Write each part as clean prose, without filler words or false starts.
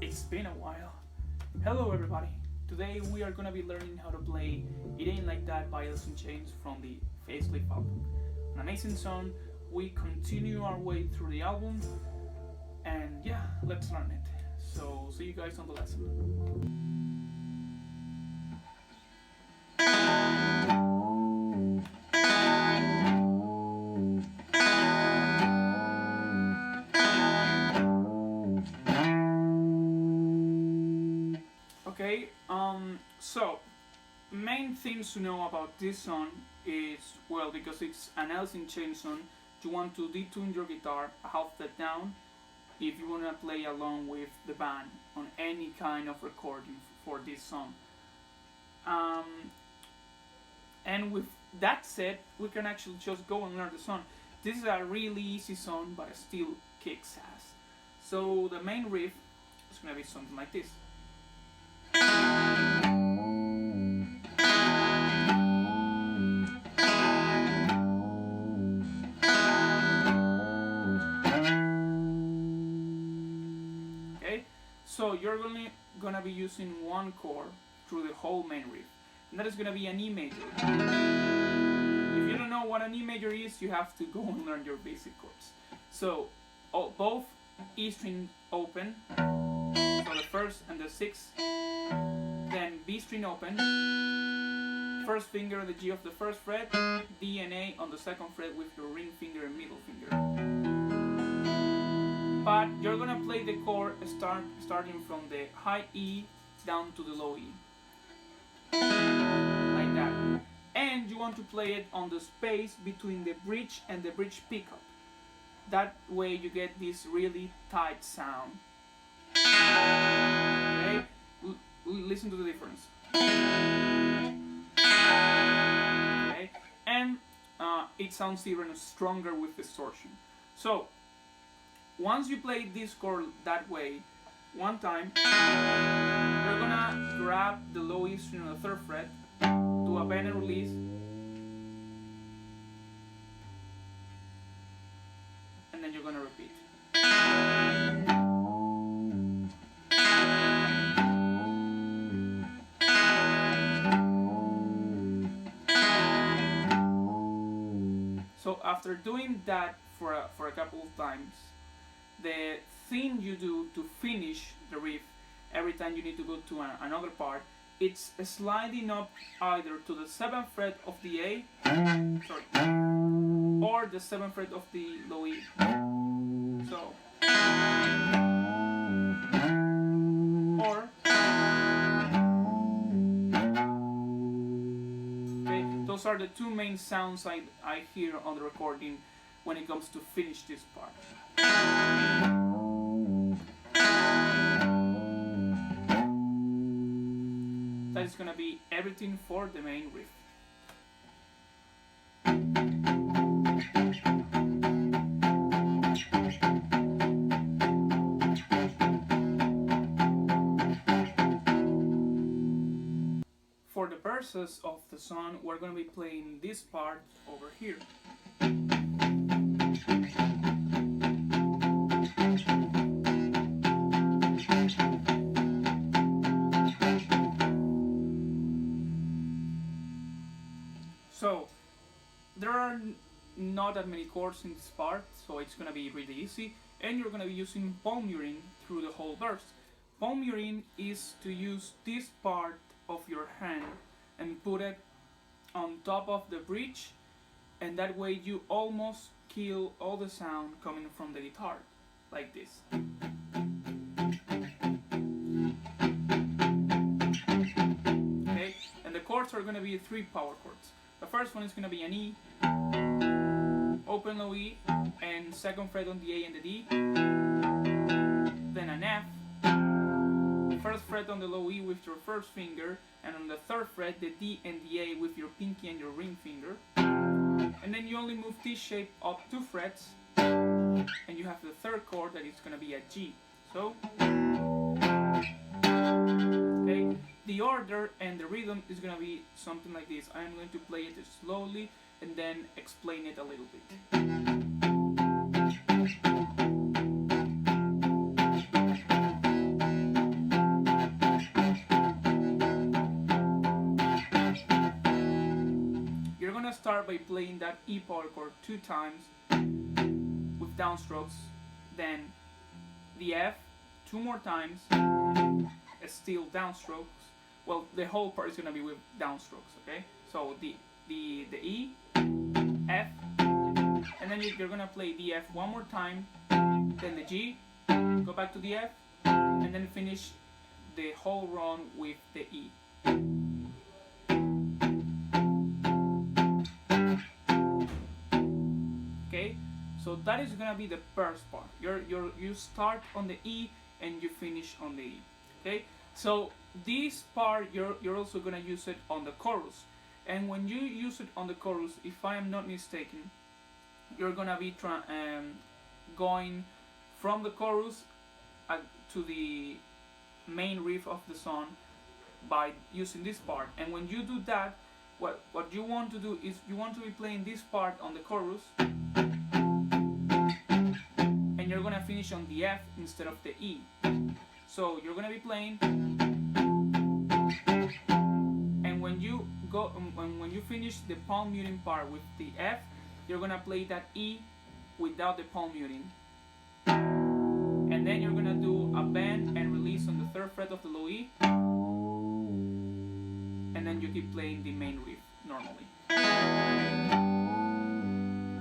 It's been a while. Hello everybody. Today we are gonna be learning how to play It Ain't Like That by Alice in Chains from the Facelift album. An amazing song. We continue our way through the album and yeah, let's learn it. So see you guys on the lesson. Okay, so main things to know about this song is, well, because it's an Alice in Chains song, you want to detune your guitar a half step down if you want to play along with the band on any kind of recording for this song. And with that said, we can actually just go and learn the song. This is a really easy song, but it still kicks ass. So the main riff is going to be something like this. Okay, so you're only gonna be using one chord through the whole main riff, and that is gonna be an E major. If you don't know what an E major is, you have to go and learn your basic chords. So both E string open, so the first and the sixth, then B string open, first finger on the G of the first fret, D and A on the second fret with your ring finger and middle finger. But you're gonna play the chord starting from the high E down to the low E, like that. And you want to play it on the space between the bridge and the bridge pickup. That way you get this really tight sound. Okay? Listen to the difference. Okay? And it sounds even stronger with distortion. So once you play this chord that way, one time, you're gonna grab the low E string on the third fret, do a bend and release, and then you're gonna repeat. So after doing that for a couple of times, the thing you do to finish the riff every time you need to go to another part, it's sliding up either to the 7th fret of the A, or the 7th fret of the low E. So, or, okay, those are the two main sounds I hear on the recording when it comes to finish this part. That is gonna be everything for the main riff. For the verses of the song, we're gonna be playing this part over here. So there are not that many chords in this part, so it's gonna be really easy, and you're gonna be using palm muting through the whole verse. Palm muting is to use this part of your hand and put it on top of the bridge, and that way you almost kill all the sound coming from the guitar, like this. Okay, and the chords are gonna be 3 power chords. The first one is going to be an E, open low E, and 2nd fret on the A and the D, then an F, 1st fret on the low E with your first finger, and on the 3rd fret the D and the A with your pinky and your ring finger, and then you only move this shape up 2 frets, and you have the 3rd chord that is going to be a G. So, okay, the order and the rhythm is going to be something like this. I am going to play it slowly and then explain it a little bit. gonna start by playing that E power chord 2 times with downstrokes, then the F 2 more times, still downstrokes. Well, the whole part is gonna be with downstrokes, okay? So the E, F, and then you're gonna play the F 1 more time, then the G, go back to the F, and then finish the whole run with the E. Okay, so that is gonna be the first part. You start on the E and you finish on the E. Okay, so this part you're also gonna use it on the chorus, and when you use it on the chorus, if I am not mistaken, you're gonna be going from the chorus to the main riff of the song by using this part. And when you do that, what you want to do is you want to be playing this part on the chorus, and you're gonna finish on the F instead of the E. So you're gonna be playing, and when you finish the palm muting part with the F, you're gonna play that E without the palm muting, and then you're gonna do a bend and release on the 3rd fret of the low E, and then you keep playing the main riff normally.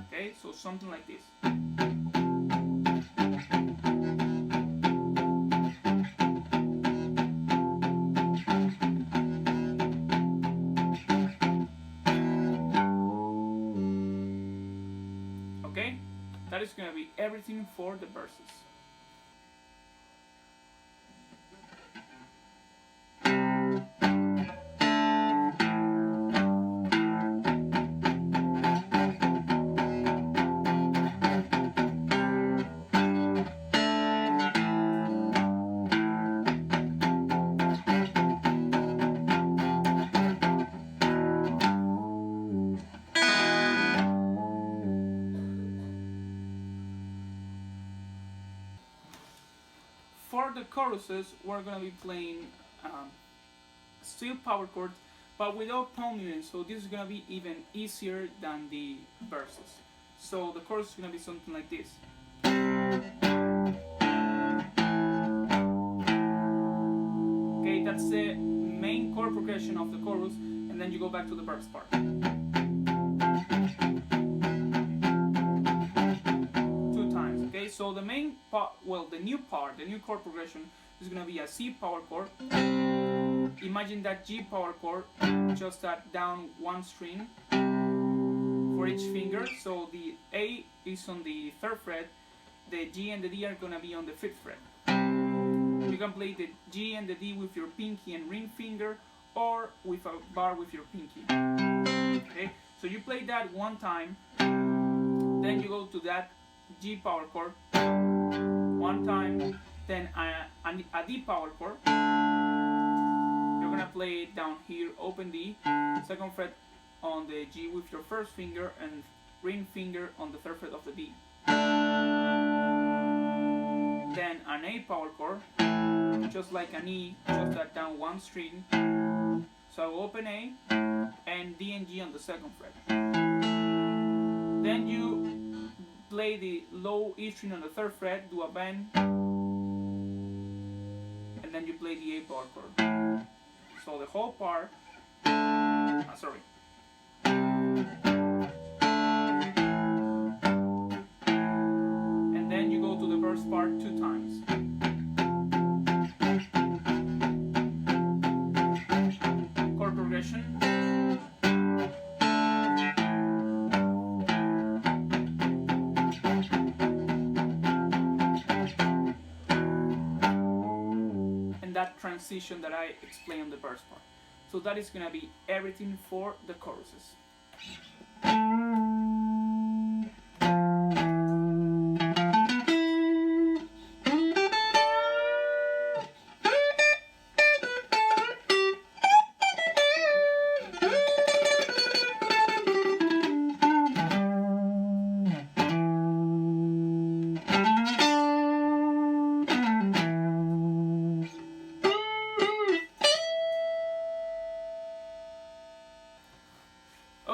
Okay, so something like this. Okay, that is gonna be everything for the verses. For the choruses, we're gonna be playing still power chords, but without palm muting. So this is gonna be even easier than the verses. So the chorus is gonna be something like this. Okay, that's the main chord progression of the chorus, and then you go back to the verse part. 2 times. Okay, so the main part, well, the new chord progression is gonna be a C power chord. Imagine that G power chord, just that down 1 string for each finger. So the A is on the 3rd fret, the G and the D are gonna be on the 5th fret. You can play the G and the D with your pinky and ring finger, or with a bar with your pinky. Okay, so you play that 1 time, then you go to that G power chord 1 time, then a D power chord. You're gonna play it down here, open D, 2nd fret on the G with your 1st finger, and ring finger on the 3rd fret of the D. Then an A power chord, just like an E, just that down 1 string. So open A, and D and G on the 2nd fret. Then you play the low E string on the 3rd fret, do a bend, and then you play the A power chord. So the whole part, sorry. And then you go to the verse part 2 times. Chord progression. That transition that I explained on the verse part. So that is gonna be everything for the choruses.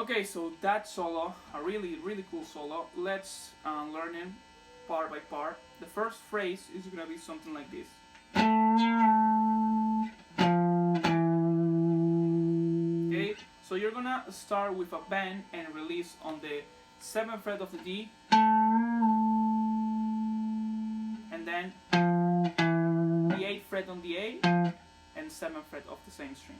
Okay, so that solo, a really, really cool solo. Let's learn it part by part. The first phrase is gonna be something like this. Okay, so you're gonna start with a bend and release on the 7th fret of the D, and then the 8th fret on the A, and 7th fret of the same string.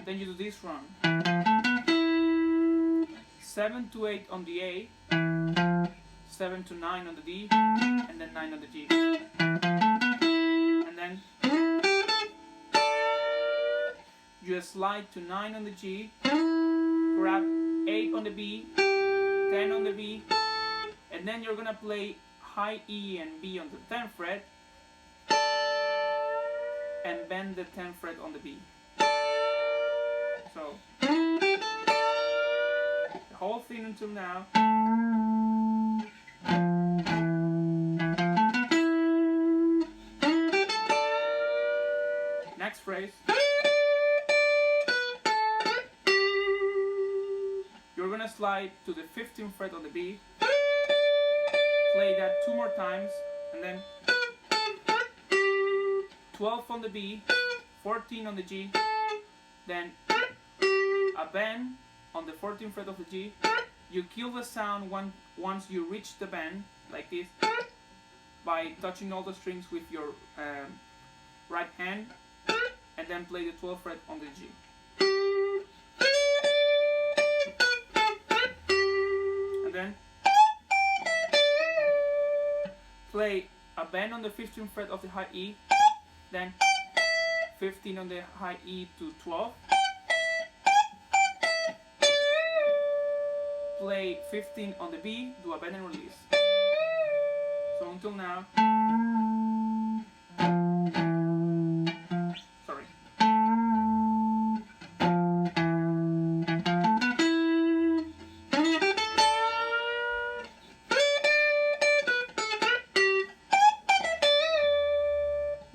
Then you do this run. 7 to 8 on the A, 7 to 9 on the D, and then 9 on the G. And then you slide to 9 on the G, grab 8 on the B, 10 on the B, and then you're gonna play high E and B on the 10th fret, and bend the 10th fret on the B. So the whole thing until now. Next phrase. You're gonna slide to the 15th fret on the B, play that 2 more times, and then 12 on the B, 14 on the G, then a bend on the 14th fret of the G. You kill the sound once you reach the bend, like this, by touching all the strings with your right hand, and then play the 12th fret on the G. And then play a bend on the 15th fret of the high E, then 15 on the high E to 12, play 15 on the B, do a bend and release. So until now. Sorry.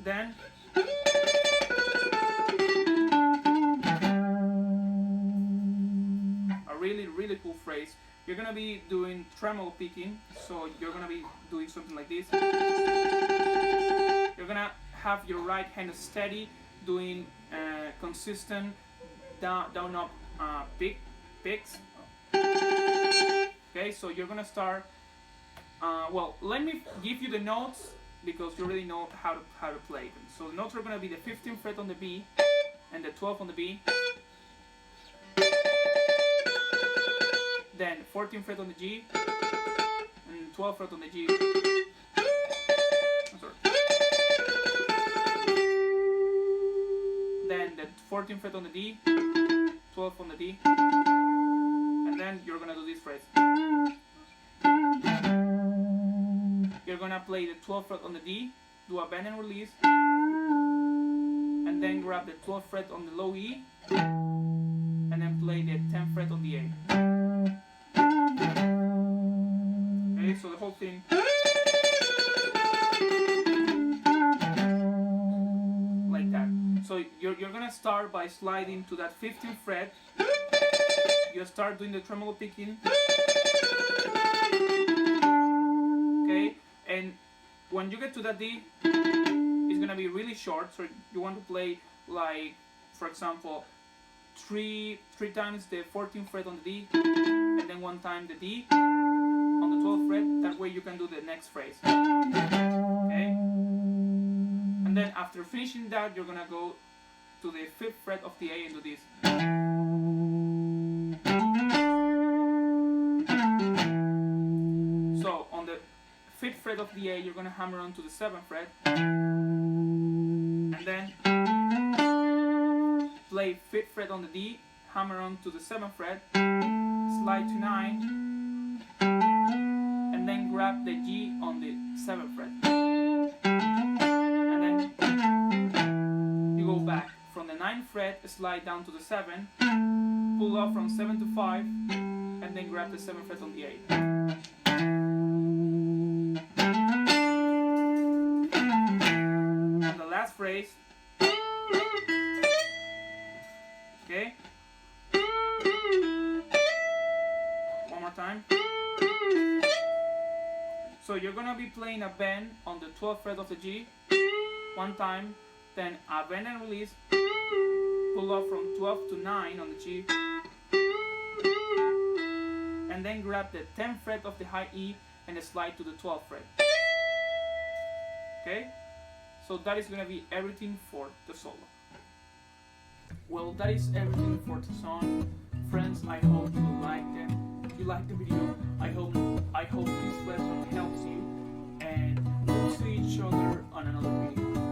Then a really, really cool phrase. You're gonna be doing tremolo picking, so you're gonna be doing something like this. You're gonna have your right hand steady, doing consistent down up picks. Okay, so you're gonna start. Well, let me give you the notes because you already know how to play them. So the notes are gonna be the 15th fret on the B and the 12th on the B. Then 14th fret on the G and 12th fret on the G. Sorry. Then the 14th fret on the D, 12th on the D, and then you're gonna do this phrase. You're gonna play the 12th fret on the D, do a bend and release, and then grab the 12th fret on the low E, and then play the 10th fret on the A. Okay, so the whole thing. Like that. So you're gonna start by sliding to that 15th fret. You start doing the tremolo picking. Okay, and when you get to that D, it's gonna be really short. So you want to play like, for example, three times the 14th fret on the D, and then 1 time the D on the 12th fret. That way you can do the next phrase. Okay, and then after finishing that, you're gonna go to the 5th fret of the A and do this. So on the 5th fret of the A, you're gonna hammer on to the 7th fret, and then play 5th fret on the D, hammer on to the 7th fret, slide to 9, and then grab the G on the 7th fret, and then you go back from the 9th fret, slide down to the 7, pull up from 7 to 5, and then grab the 7th fret on the 8. And the last phrase, So you're gonna be playing a bend on the 12th fret of the G one time, then a bend and release, pull off from 12 to 9 on the G, and then grab the 10th fret of the high E and slide to the 12th fret. Okay? So that is gonna be everything for the solo. Well, that is everything for the song. Friends, I hope you liked it. If you liked the video, I hope this lesson helps you, and we'll see each other on another video.